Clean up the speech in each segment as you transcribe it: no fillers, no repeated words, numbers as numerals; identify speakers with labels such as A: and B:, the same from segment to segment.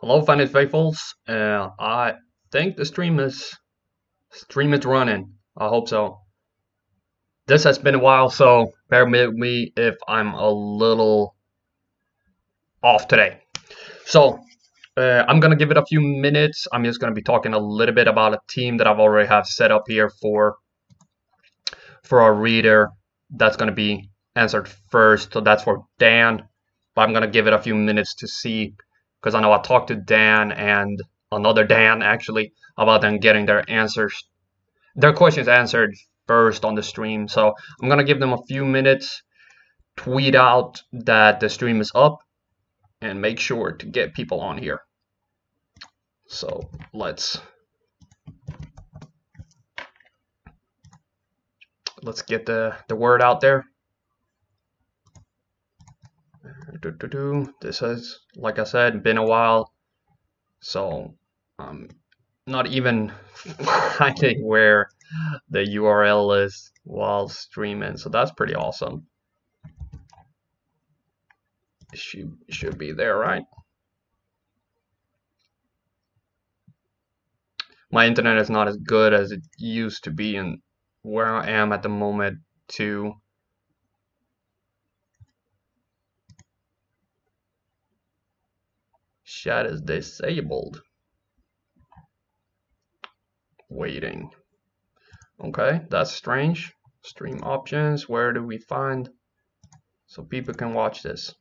A: Hello, Fantasy Faithfuls. I think the stream is running. I hope so. This has been a while, so bear with me if I'm a little off today. So I'm gonna give it a few minutes. I'm just gonna be talking a little bit about a team that I've already have set up here for our reader. That's gonna be answered first. So that's for Dan. But I'm gonna give it a few minutes to see, because I know I talked to Dan and another Dan actually about them getting their questions answered first on the stream. So I'm gonna give them a few minutes, tweet out that the stream is up, and make sure to get people on here. So let's get the word out there. This has, like I said, been a while, so I'm not even finding where the URL is while streaming, so that's pretty awesome. It should be there, right? My internet is not as good as it used to be, and where I am at the moment too. Chat is disabled. Waiting. Okay, that's strange. Stream options, where do we find so people can watch this?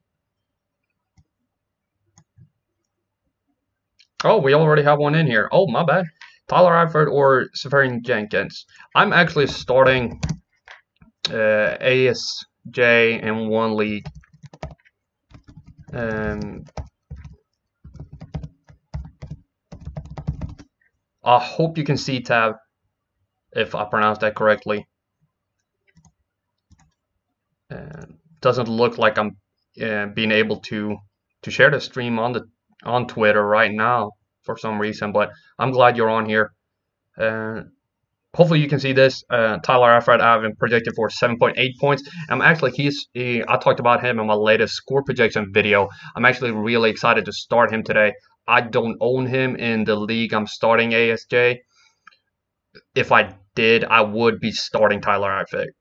A: Oh, we already have one in here. Oh, my bad. Tyler Eifert or Severian Jenkins. I'm actually starting ASJ in one league. I hope you can see tab if I pronounced that correctly. Doesn't look like I'm being able to share the stream on Twitter right now for some reason, but I'm glad you're on here. Hopefully you can see this. Tyler Eifert, I have him projected for 7.8 points. I talked about him in my latest score projection video. I'm actually really excited to start him today. I don't own him in the league I'm starting ASJ. If I did, I would be starting Tyler Eifert.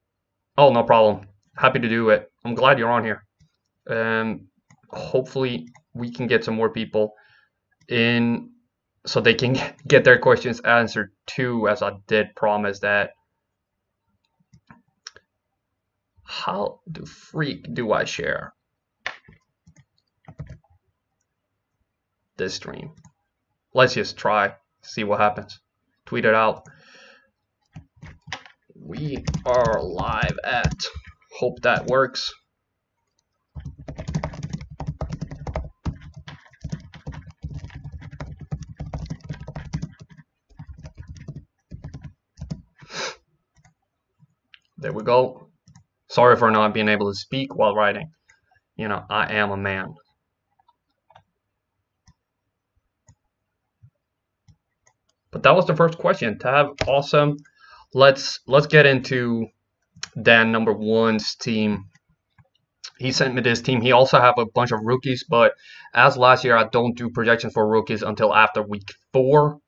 A: Oh, no problem. Happy to do it. I'm glad you're on here. Hopefully we can get some more people in so they can get their questions answered too, as I did promise that. How the freak do I share this stream? Let's just try, see what happens. Tweet it out. We are live at. Hope that works. There we go. Sorry for not being able to speak while writing. You know, I am a man. But that was the first question. Tab, awesome. Let's get into Dan number one's team. He sent me this team. He also have a bunch of rookies, but as last year, I don't do projections for rookies until after week 4.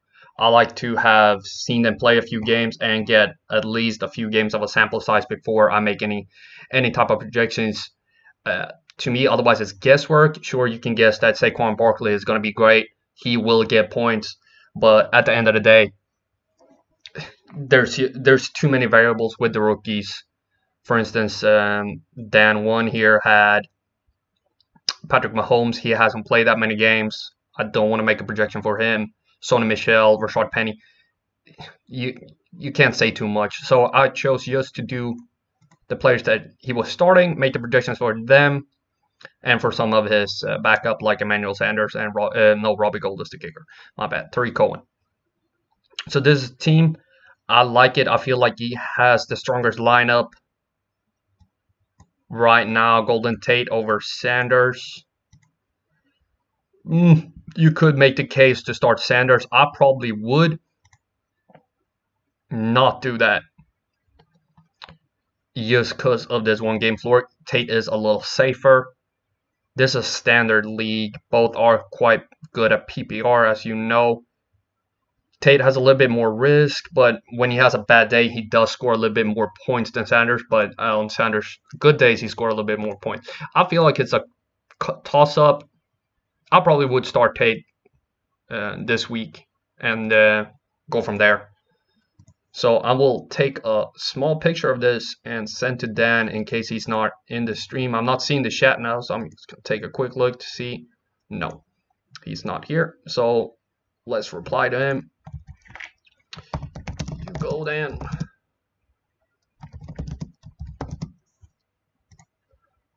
A: I like to have seen them play a few games and get at least a few games of a sample size before I make any type of projections. To me, otherwise it's guesswork. Sure, you can guess that Saquon Barkley is going to be great. He will get points, but at the end of the day, there's too many variables with the rookies. For instance, Dan 1 here had Patrick Mahomes. He hasn't played that many games. I don't want to make a projection for him. Sonny Michel, Rashad Penny. You can't say too much. So I chose just to do the players that he was starting, make the projections for them, and for some of his backup like Emmanuel Sanders and Robbie Gould is the kicker. My bad. Tariq Cohen. So this team, I like it. I feel like he has the strongest lineup right now. Golden Tate over Sanders. You could make the case to start Sanders. I probably would not do that just because of this one game floor. Tate is a little safer, This is a standard league. Both are quite good at PPR, as you know. Tate has a little bit more risk, but when he has a bad day, he does score a little bit more points than Sanders. But on Sanders' good days, he scored a little bit more points. I feel like it's a toss-up. I probably would start Tate this week and go from there. So I will take a small picture of this and send to Dan in case he's not in the stream. I'm not seeing the chat now, so I'm just going to take a quick look to see. No, he's not here. So let's reply to him. You go, Dan.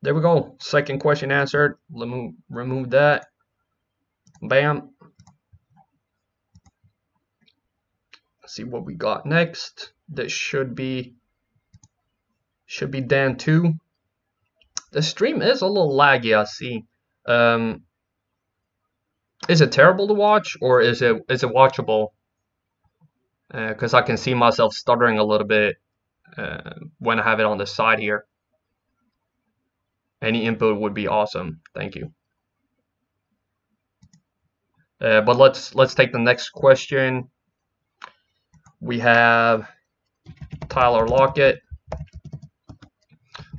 A: There we go. Second question answered. Remove that. Bam. Let's see what we got next. This should be Dan too. The stream is a little laggy, I see. Is it terrible to watch, or is it watchable? Because I can see myself stuttering a little bit when I have it on the side here. Any input would be awesome. Thank you. But let's take the next question. We have Tyler Lockett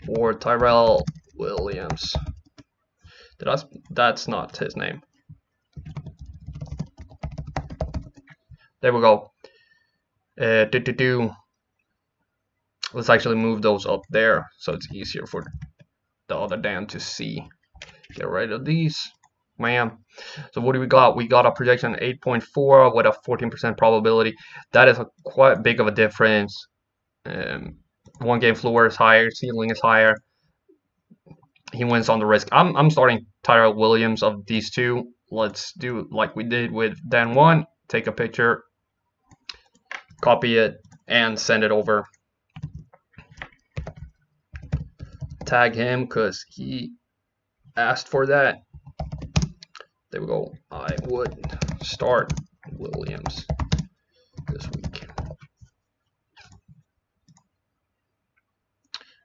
A: or Tyrell Williams. That's not his name. There we go. Let's actually move those up there so it's easier for the other Dan to see. Get rid of these. Bam. So what do we got? We got a projection 8.4 with a 14% probability. That is quite big of a difference. One game floor is higher, ceiling is higher. He wins on the risk. I'm starting Tyrell Williams of these two. Let's do like we did with Dan 1. Take a picture, copy it, and send it over. Tag him because he asked for that. There we go. I would start Williams this week.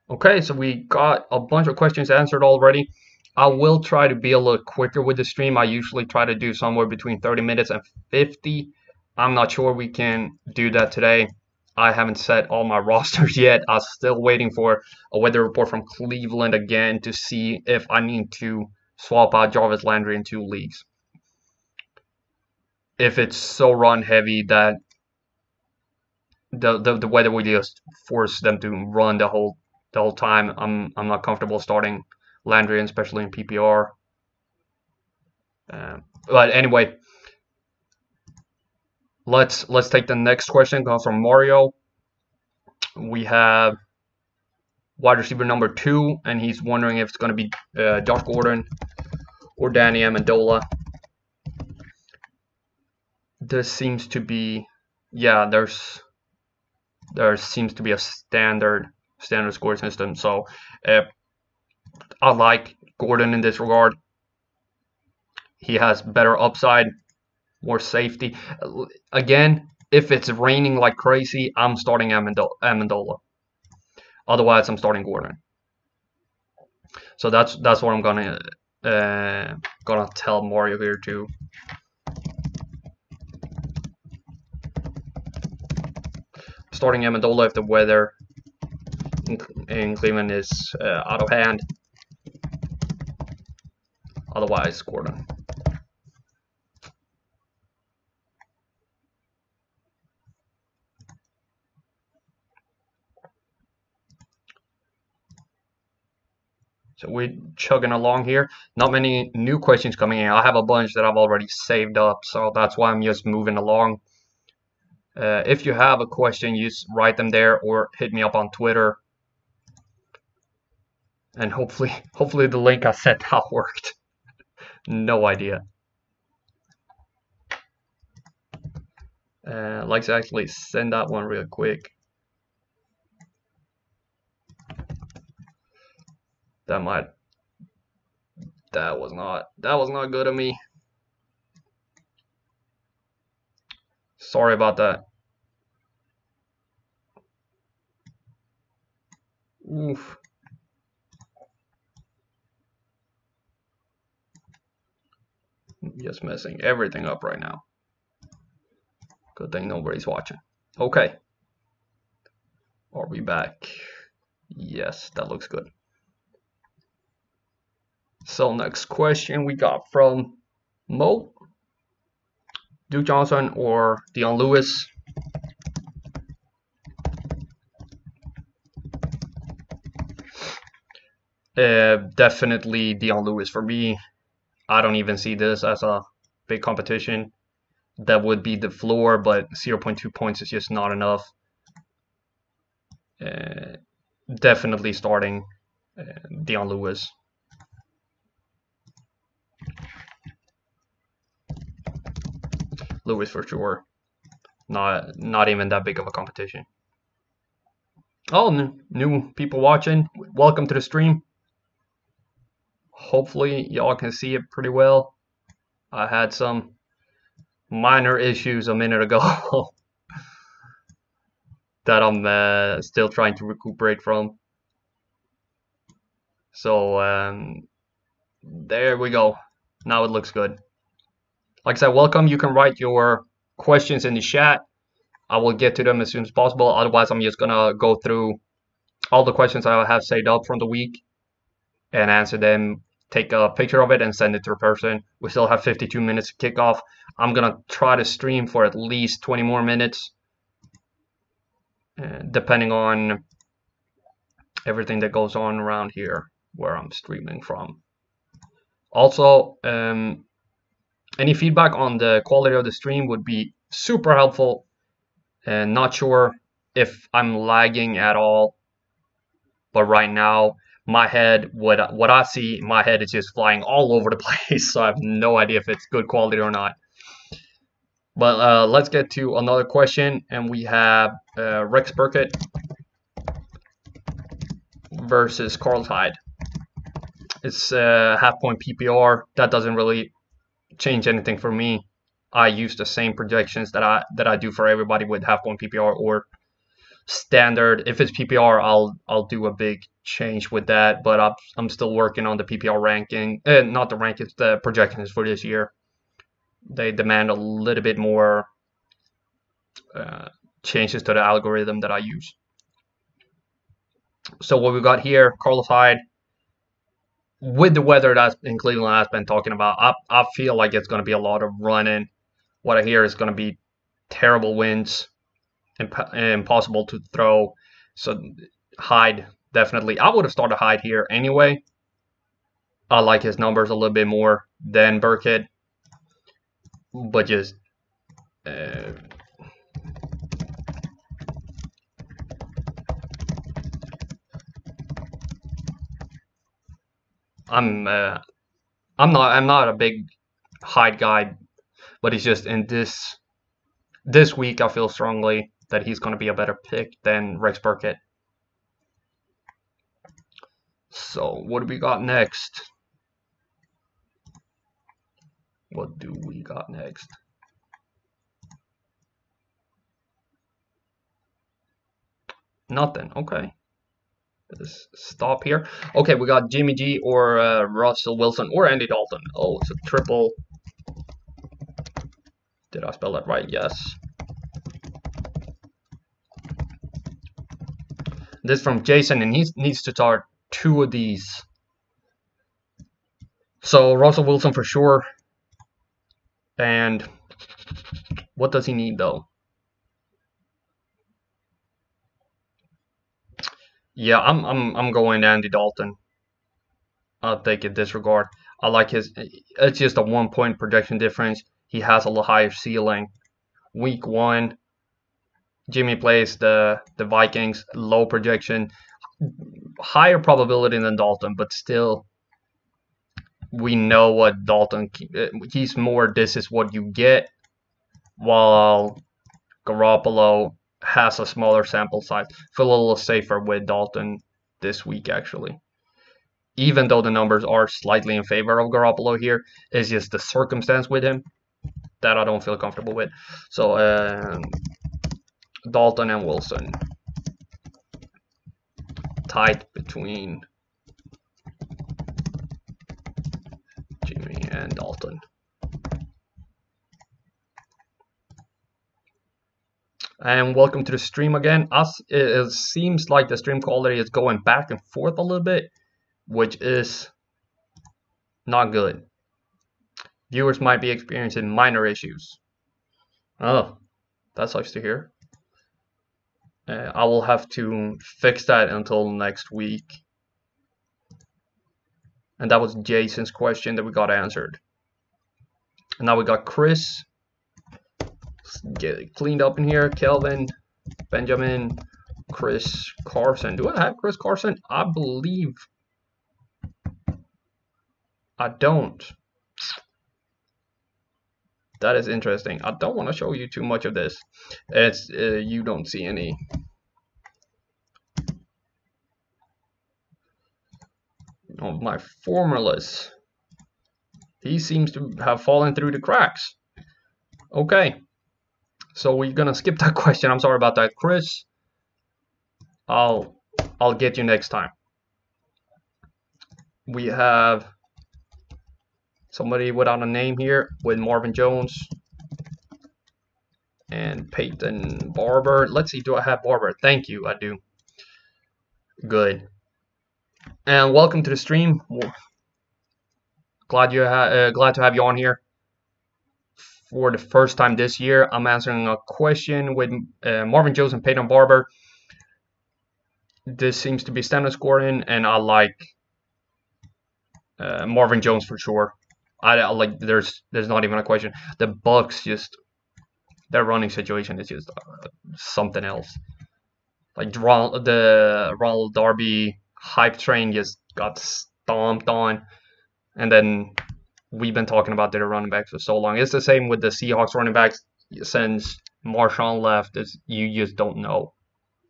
A: Okay, so we got a bunch of questions answered already. I will try to be a little quicker with the stream. I usually try to do somewhere between 30 minutes and 50. I'm not sure we can do that today. I haven't set all my rosters yet. I'm still waiting for a weather report from Cleveland again to see if I need to swap out Jarvis Landry in 2 leagues. If it's so run heavy that the weather will just force them to run the whole time, I'm not comfortable starting Landry, especially in PPR. But anyway, let's take the next question. Comes from Mario. We have wide receiver number 2, and he's wondering if it's going to be Josh Gordon or Danny Amendola. This seems to be, yeah, there seems to be a standard score system. So I like Gordon in this regard. He has better upside, more safety. Again, if it's raining like crazy, I'm starting Amendola. Otherwise, I'm starting Gordon. So that's what I'm gonna tell Mario here too. Starting Amendola if the weather in Cleveland is out of hand. Otherwise, Gordon. So we're chugging along here. Not many new questions coming in. I have a bunch that I've already saved up, so that's why I'm just moving along. If you have a question, you just write them there or hit me up on Twitter. And hopefully the link I sent out worked. No idea. Let's actually send that one real quick. That was not good of me. Sorry about that. Oof. Just messing everything up right now. Good thing nobody's watching. Okay. Are we back? Yes, that looks good. So next question we got from Mo. Duke Johnson or Dion Lewis? Definitely Dion Lewis for me. I don't even see this as a big competition. That would be the floor, but 0.2 points is just not enough. Definitely starting Dion Lewis. Lewis for sure. Not even that big of a competition. Oh, new people watching. Welcome to the stream. Hopefully y'all can see it pretty well. I had some minor issues a minute ago that I'm still trying to recuperate from. So there we go. Now it looks good. Like I said, welcome. You can write your questions in the chat. I will get to them as soon as possible. Otherwise, I'm just gonna go through all the questions I have saved up from the week and answer them. Take a picture of it and send it to a person. We still have 52 minutes to kick off. I'm gonna try to stream for at least 20 more minutes, depending on everything that goes on around here where I'm streaming from. Also, any feedback on the quality of the stream would be super helpful. And not sure if I'm lagging at all, but right now my head, what I see, my head is just flying all over the place, so I have no idea if it's good quality or not. But let's get to another question, and we have Rex Burkett versus Carl Hyde. It's half-point PPR. That doesn't really change anything for me. I use the same projections that I do for everybody with half-point PPR or standard. If it's PPR, I'll do a big change with that, but I'm still working on the PPR ranking, not the rankings, the projections for this year. They demand a little bit more changes to the algorithm that I use. So what we got here, Carlos Hyde, with the weather that's in Cleveland I've been talking about, I feel like it's going to be a lot of running. What I hear is going to be terrible winds, impossible to throw. So Hyde, definitely. I would have started Hyde here anyway. I like his numbers a little bit more than Burkett, but just I'm not a big Hyde guy, but he's just in this week I feel strongly that he's going to be a better pick than Rex Burkett. So what do we got next? What do we got next? Nothing. Okay. Let's stop here. Okay, we got Jimmy G or Russell Wilson or Andy Dalton. Oh, it's a triple. Did I spell that right? Yes. This from Jason, and he needs to start 2 of these. So Russell Wilson for sure. And what does he need though? Yeah, I'm going Andy Dalton. I'll take it disregard. I like his. It's just a 1-point projection difference. He has a little higher ceiling. Week 1, Jimmy plays the Vikings, low projection, higher probability than Dalton, but still, we know what Dalton. He's more. This is what you get, while Garoppolo has a smaller sample size. Feel a little safer with Dalton this week, actually. Even though the numbers are slightly in favor of Garoppolo here, it's just the circumstance with him that I don't feel comfortable with. So Dalton and Wilson. Tight between Jimmy and Dalton. and welcome to the stream again. It seems like the stream quality is going back and forth a little bit, which is not good. Viewers might be experiencing minor issues. Oh, that sucks to hear. I will have to fix that until next week. And that was Jason's question that we got answered. And now we got Chris. Let's get it cleaned up in here. Kelvin, Benjamin, Chris Carson. Do I have Chris Carson? I believe I don't. That is interesting. I don't want to show you too much of this. It's you don't see any. Oh, my formulas. He seems to have fallen through the cracks. Okay. So we're gonna skip that question. I'm sorry about that, Chris. I'll get you next time. We have somebody without a name here with Marvin Jones and Peyton Barber. Let's see, do I have Barber? Thank you, I do. Good. And welcome to the stream. Glad to have you on here. For the first time this year, I'm answering a question with Marvin Jones and Peyton Barber. This seems to be standard scoring, and I like Marvin Jones for sure. I like. There's not even a question. The Bucks their running situation is just something else. Like the Ronald Darby hype train just got stomped on, and then we've been talking about their running backs for so long. It's the same with the Seahawks running backs. Since Marshawn left, you just don't know.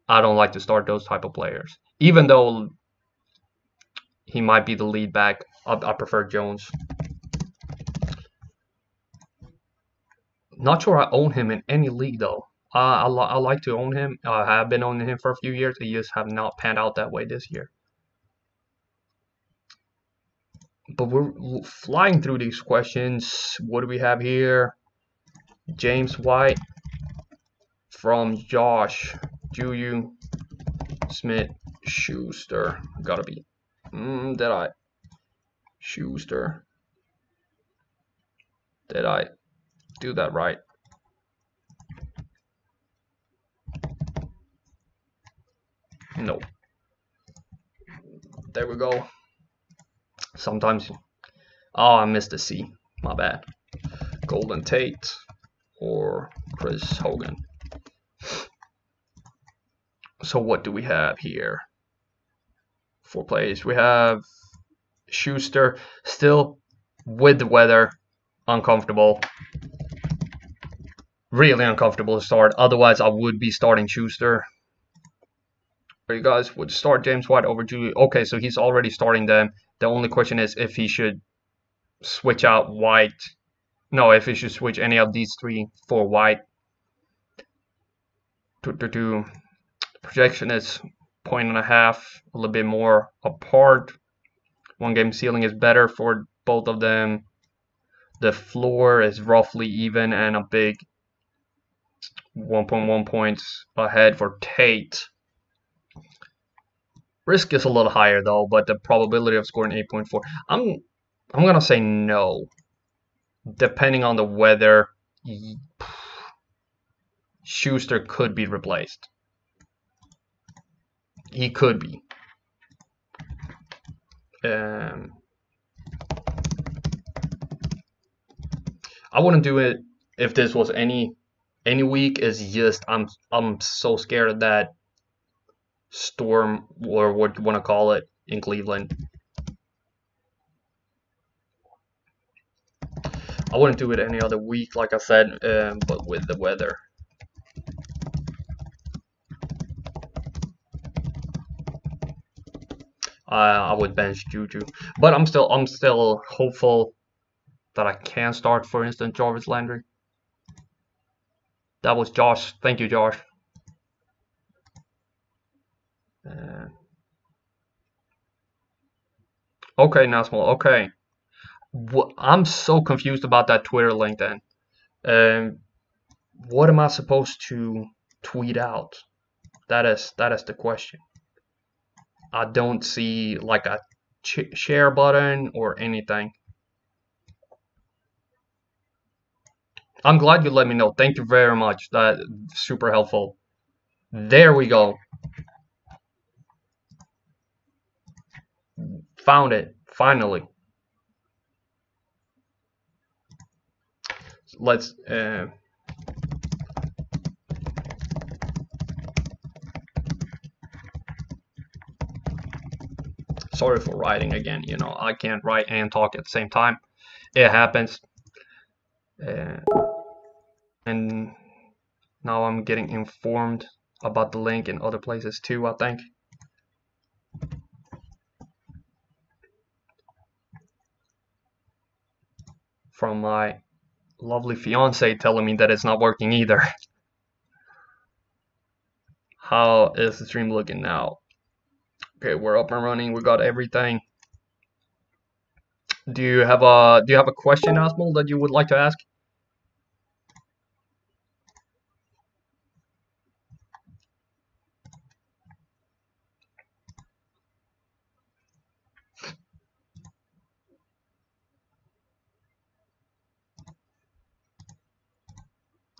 A: I don't like to start those type of players, even though he might be the lead back. I prefer Jones. Not sure I own him in any league though. I like to own him. I have been owning him for a few years. He just have not panned out that way this year. But we're flying through these questions. What do we have here? James White from Josh Juju Smith Schuster. Gotta be. Did I? Schuster. Did I do that right? No. There we go. Sometimes. Oh, I missed the C. My bad. Golden Tate or Chris Hogan. So what do we have here? 4 plays. We have Schuster still with the weather. Uncomfortable. Really uncomfortable to start. Otherwise, I would be starting Schuster. You guys would start James White over Juju. Okay, so he's already starting them. The only question is if he should switch out White. No, if he should switch any of these 3 for White. Projection is 1.5, a little bit more apart. 1 game ceiling is better for both of them. The floor is roughly even and a big 1.1 points ahead for Tate. Risk is a little higher though, but the probability of scoring 8.4. I'm gonna say no. Depending on the weather, Schuster could be replaced. He could be. I wouldn't do it if this was any week. It's just I'm so scared of that storm, or what you want to call it, in Cleveland. I wouldn't do it any other week, like I said, but with the weather. I would bench Juju, but I'm still hopeful that I can start, for instance, Jarvis Landry. That was Josh. Thank you, Josh. Okay, now small. Okay. I'm so confused about that Twitter link then. What am I supposed to tweet out? That is the question. I don't see like a share button or anything. I'm glad you let me know. Thank you very much. That's super helpful. There we go. Found it. Finally. Let's sorry for writing again. You know, I can't write and talk at the same time. It happens. And now I'm getting informed about the link in other places too, I think. From my lovely fiance telling me that it's not working either. How is the stream looking now? Okay, we're up and running. We got everything. Do you have a question, Asmol, that you would like to ask?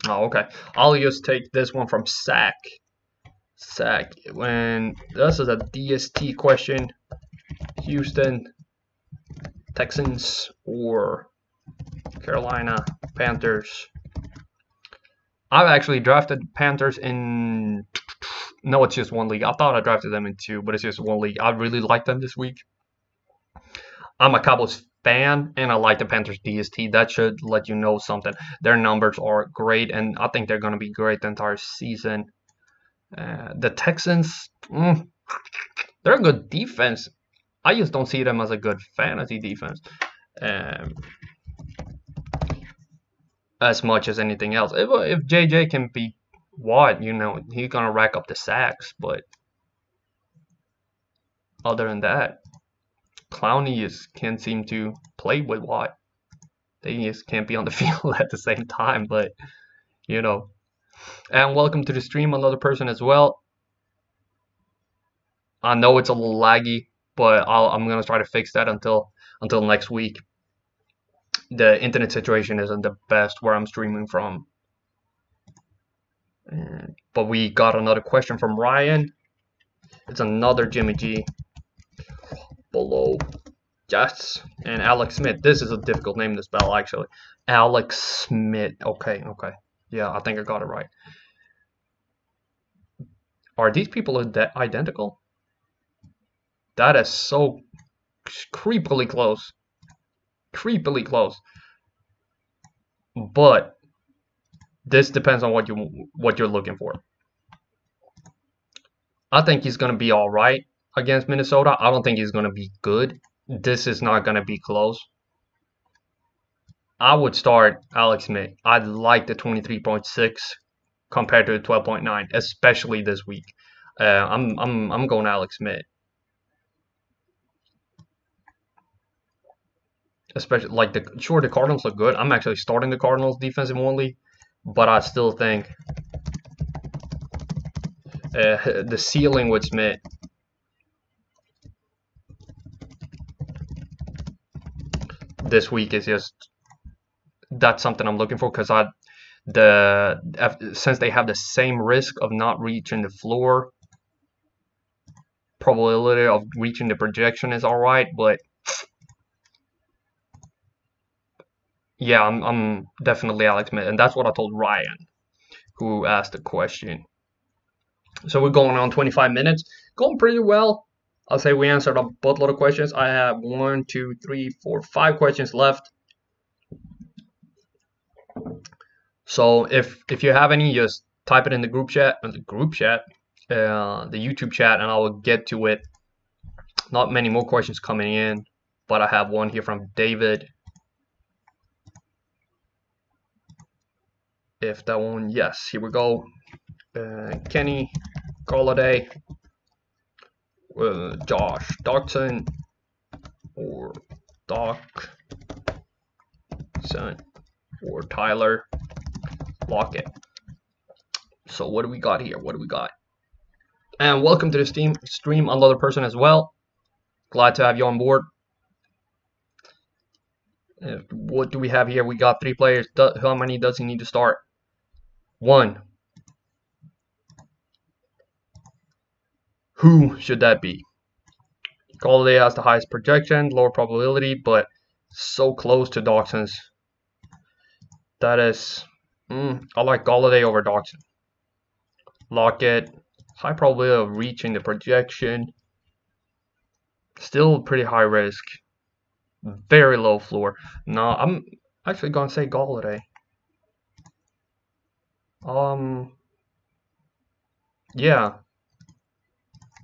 A: Oh, okay. I'll just take this one from Sack. Sack, when this is a DST question, Houston Texans or Carolina Panthers. I've actually drafted Panthers in, no, it's just one league. I thought I drafted them in two, but it's just one league. I really like them this week. I'm a Cowboys fan, and I like the Panthers DST. That should let you know something. Their numbers are great, and I think they're going to be great the entire season. The Texans, they're a good defense. I just don't see them as a good fantasy defense as much as anything else. If JJ can be Watt, you know, he's going to rack up the sacks, but other than that, Clowney can't seem to play with Watt. They just can't be on the field at the same time, but, you know. And welcome to the stream, another person as well. I know it's a little laggy, but I'm gonna try to fix that until next week. The internet situation isn't the best where I'm streaming from. But we got another question from Ryan. It's another Jimmy G. Below. Yes. And Alex Smith. This is a difficult name to spell, actually. Alex Smith. Okay. Yeah, I think I got it right. Are these people identical? That is so creepily close. Creepily close. But this depends on what you're looking for. I think he's gonna be all right against Minnesota. I don't think he's gonna be good. This is not gonna be close. I would start Alex Smith. I like the 23.6 compared to the 12.9, especially this week. I'm going Alex Smith. Especially like the Cardinals look good. I'm actually starting the Cardinals defense in one league, but I still think the ceiling with Smith this week is just, that's something I'm looking for, because since they have the same risk of not reaching the floor, probability of reaching the projection is all right, but yeah, I'm definitely Alex Smith, and that's what I told Ryan, who asked the question. So we're going on 25 minutes, going pretty well. I'll say we answered a buttload of questions. I have 1, 2, 3, 4, 5 questions left. So if you have any, just type it in the group chat, the YouTube chat, and I will get to it. Not many more questions coming in, but I have one here from David. If that one, yes, here we go. Kenny Galladay, Josh Doctson, or Doctson, or Tyler Lockett. So what do we got here? What do we got? And welcome to the stream, another person as well. Glad to have you on board. What do we have here? We got 3 players. How many does he need to start? 1. Who should that be? Galladay has the highest projection, lower probability, but so close to Dawson's. That is, I like Galladay over Dawson. Lockett, high probability of reaching the projection. Still pretty high risk. Very low floor. No, I'm actually gonna say Galladay. Yeah.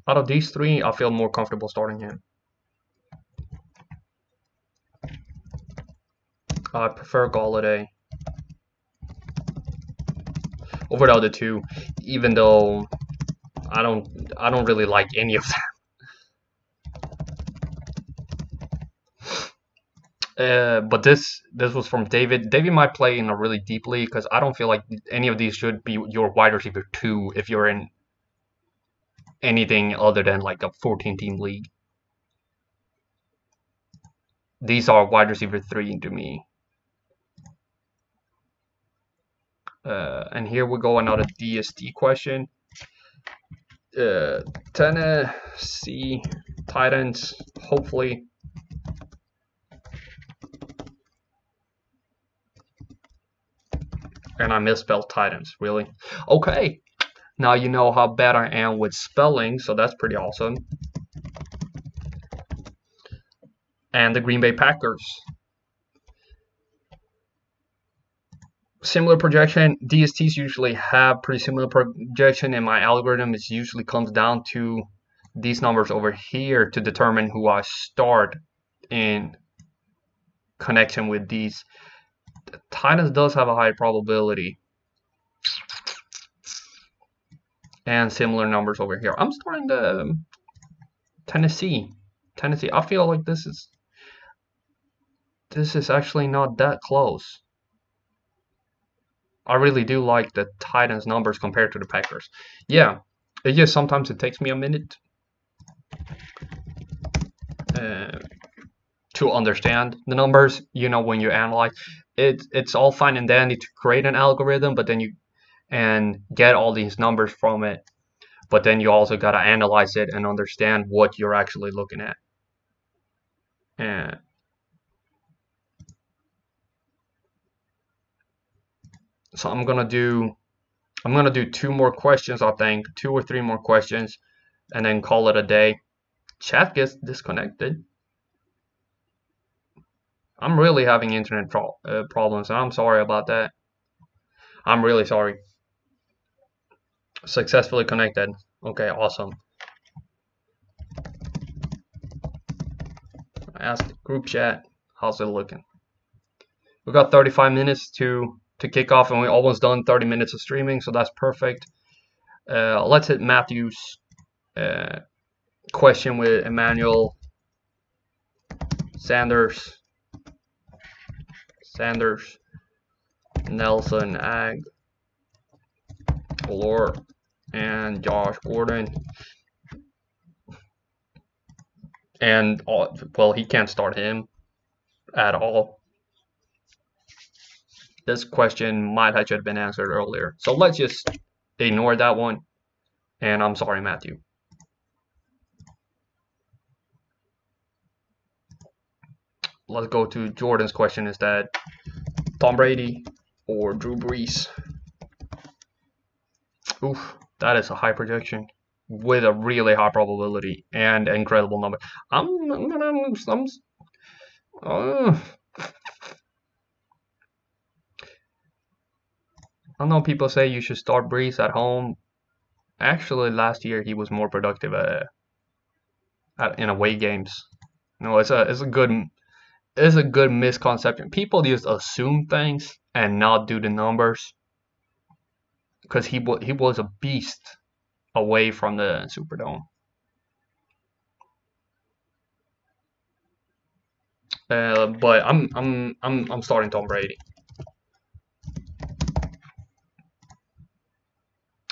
A: Out of these 3, I feel more comfortable starting him. I prefer Galladay over the other 2, even though I don't really like any of them. But this was from David. David might play in a really deep league because I don't feel like any of these should be your wide receiver 2 if you're in anything other than like a 14-team league. These are wide receiver 3 to me. And here we go, another DST question. Tennessee Titans, hopefully. And I misspelled Titans, really? Okay, now you know how bad I am with spelling, so that's pretty awesome. And the Green Bay Packers. Similar projection. DSTs usually have pretty similar projection, and my algorithm usually comes down to these numbers over here to determine who I start in connection with these. The Titans does have a high probability. And similar numbers over here. I'm starting the Tennessee. I feel like this is actually not that close. I really do like the Titans numbers compared to the Packers. Yeah, it just sometimes it takes me a minute to understand the numbers. You know, when you analyze it's all fine and dandy to create an algorithm, but then you get all these numbers from it, but then you also got to analyze it and understand what you're actually looking at. And so I'm gonna do 2 more questions, I think 2 or 3 more questions, and then call it a day. Chat gets disconnected. I'm really having internet problems, and I'm sorry about that. I'm really sorry. Successfully connected. Okay, awesome. I asked group chat, how's it looking? We got 35 minutes to kick off, and we're almost done 30 minutes of streaming, so that's perfect. Let's hit Matthew's question with Emmanuel Sanders, Nelson, Ag, Valor, and Josh Gordon. And, well, he can't start him at all. This question might have been answered earlier. So let's just ignore that one. And I'm sorry, Matthew. Let's go to Jordan's question instead. Tom Brady or Drew Brees? Oof, that is a high projection with a really high probability and incredible number. I know people say you should start Brees at home. Actually, last year he was more productive in away games. No, it's a good misconception. People just assume things and not do the numbers. Because he was a beast away from the Superdome. But I'm starting Tom Brady.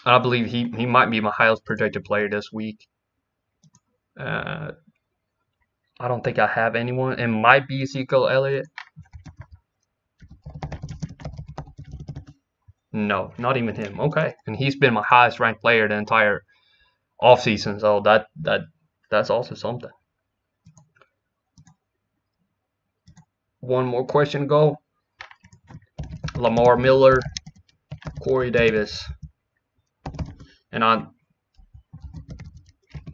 A: I believe he might be my highest projected player this week. I don't think I have anyone. It might be Ezekiel Elliott. No, not even him. Okay, and he's been my highest ranked player the entire offseason, so that's also something. One more question to go. Lamar Miller, Corey Davis, and on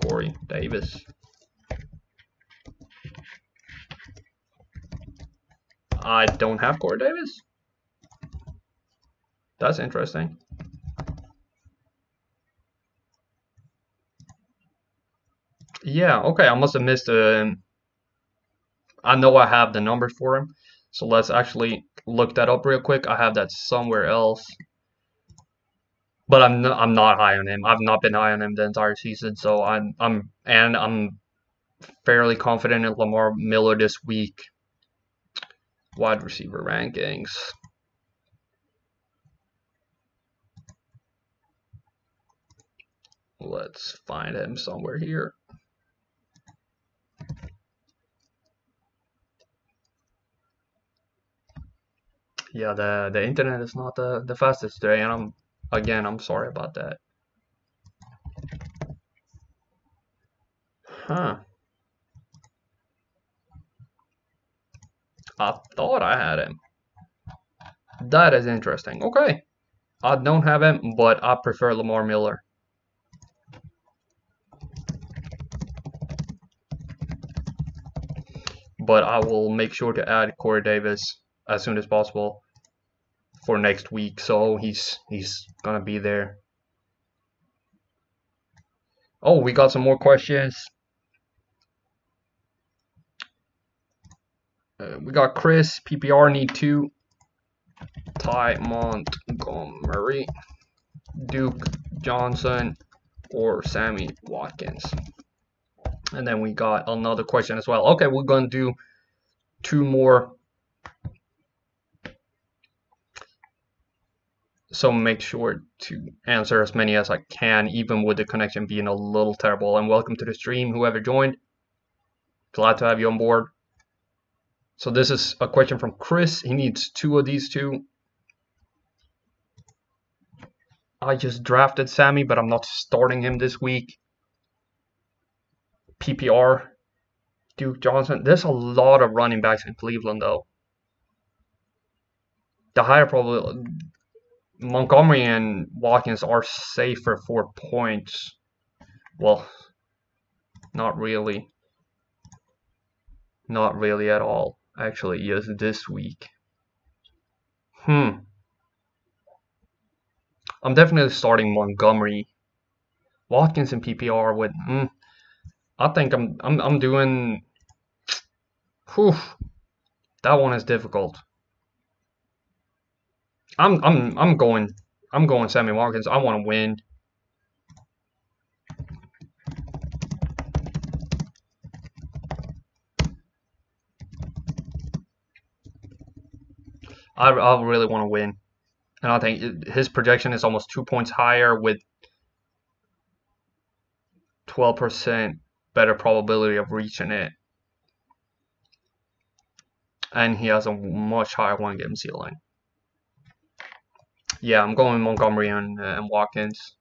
A: Corey Davis. I don't have Corey Davis. That's interesting. Yeah, okay, I must have missed I know I have the numbers for him, so let's actually look that up real quick. I have that somewhere else, but I'm not high on him. I've not been high on him the entire season, so I'm fairly confident in Lamar Miller this week. Wide receiver rankings. Let's find him somewhere here. Yeah, the internet is not the fastest today, and I'm sorry about that. Huh. I thought I had him. That is interesting. Okay. I don't have him, but I prefer Lamar Miller. But I will make sure to add Corey Davis as soon as possible for next week, so he's gonna be there. Oh, we got some more questions. We got Chris, PPR need 2. Ty Montgomery, Duke Johnson, or Sammy Watkins. And then we got another question as well. Okay, we're gonna do 2 more. So make sure to answer as many as I can, even with the connection being a little terrible. And welcome to the stream, whoever joined. Glad to have you on board. So this is a question from Chris. He needs 2 of these 2. I just drafted Sammy, but I'm not starting him this week. PPR, Duke Johnson. There's a lot of running backs in Cleveland, though. The higher probably Montgomery and Watkins are safer for points. Well, not really. Not really at all. Actually, yes, this week. I'm definitely starting Montgomery. Watkins and PPR with. I think I'm doing. Whew, that one is difficult. I'm going Sammy Watkins. I want to win. I really want to win, and I think his projection is almost 2 points higher with 12% better probability of reaching it, and he has a much higher one-game ceiling. Yeah, I'm going Montgomery and Watkins.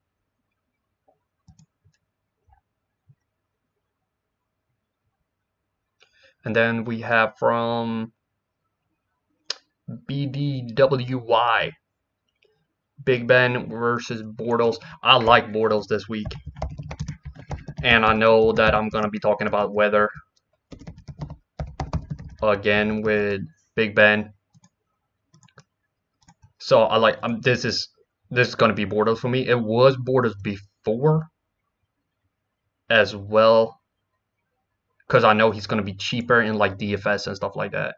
A: And then we have from BDWY, Big Ben versus Bortles. I like Bortles this week. And I know that I'm going to be talking about weather again with Big Ben. So I like this is going to be Bortles for me. It was Bortles before as well, because I know he's going to be cheaper in like DFS and stuff like that.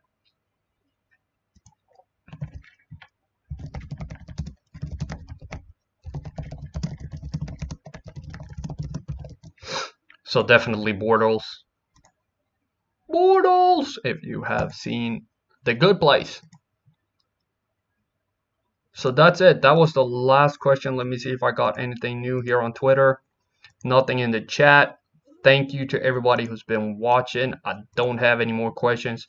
A: So definitely Bortles. Bortles, if you have seen The Good Place. So that's it. That was the last question. Let me see if I got anything new here on Twitter. Nothing in the chat. Thank you to everybody who's been watching. I don't have any more questions.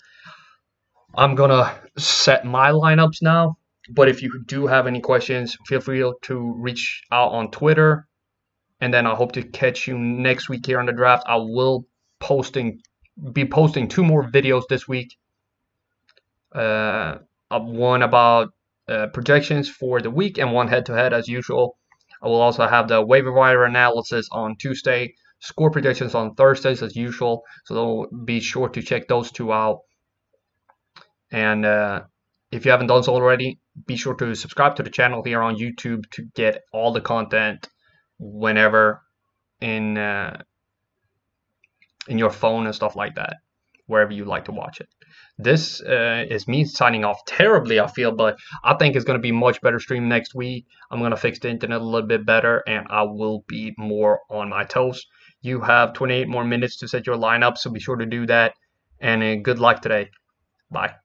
A: I'm gonna set my lineups now. But if you do have any questions, feel free to reach out on Twitter. And then I hope to catch you next week here on the draft. I will be posting 2 more videos this week. One about projections for the week and one head-to-head as usual. I will also have the waiver wire analysis on Tuesday, score projections on Thursdays as usual. So be sure to check those 2 out. And if you haven't done so already, be sure to subscribe to the channel here on YouTube to get all the content whenever in your phone and stuff like that, wherever you like to watch it. This is me signing off terribly, I feel, but I think it's going to be much better stream next week. I'm going to fix the internet a little bit better, and I will be more on my toes. You have 28 more minutes to set your lineup, so be sure to do that. And good luck today. Bye.